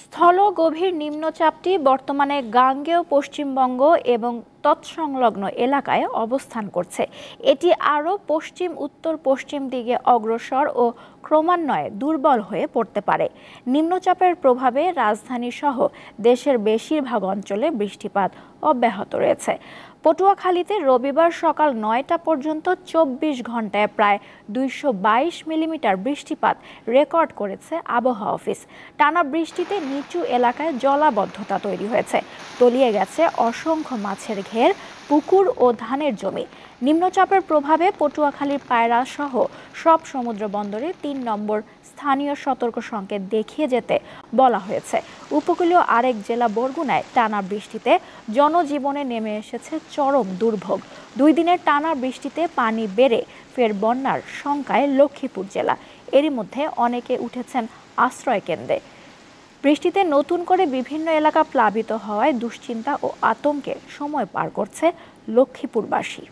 স্থল গভীর নিম্নচাপটি বর্তমানে গাঙ্গেয় পশ্চিমবঙ্গ এবং তৎসংলগ্ন এলাকায় অবস্থান করছে। এটি আরও পশ্চিম উত্তর পশ্চিম দিকে অগ্রসর ও ক্রমান্বয়ে দুর্বল হয়ে পড়তে পারে। নিম্নচাপের প্রভাবে রাজধানী সহ দেশের বেশিরভাগ অঞ্চলে বৃষ্টিপাত অব্যাহত রয়েছে। পটুয়াখালীতে রবিবার সকাল ৯টা পর্যন্ত ২৪ ঘন্টায় প্রায় ২২২ মিলিমিটার বৃষ্টিপাত রেকর্ড করেছে আবহাওয়া অফিস। টানা বৃষ্টিতে নিচু এলাকায় জলাবদ্ধতা তৈরি হয়েছে, তলিয়ে গেছে অসংখ্য মাছের ঘের, পুকুর ও ধানের জমি। নিম্নচাপের প্রভাবে পটুয়াখালীর পায়রা সহ সব সমুদ্র বন্দরে ৩ নম্বর স্থানীয় সতর্ক সংকেত দেখিয়ে যেতে বলা হয়েছে। উপকূলীয় আরেক জেলা বরগুনায় টানা বৃষ্টিতে জনজীবনে নেমে এসেছে চরম দুর্ভোগ। ২ দিনের টানা বৃষ্টিতে পানি বেড়ে ফের বন্যার শঙ্কায় লক্ষ্মীপুর জেলা। এরই মধ্যে অনেকে উঠেছেন আশ্রয় কেন্দ্রে। বৃষ্টিতে নতুন করে বিভিন্ন এলাকা প্লাবিত হওয়ায় দুশ্চিন্তা ও আতঙ্কে সময় পার করছে লক্ষ্মীপুরবাসী।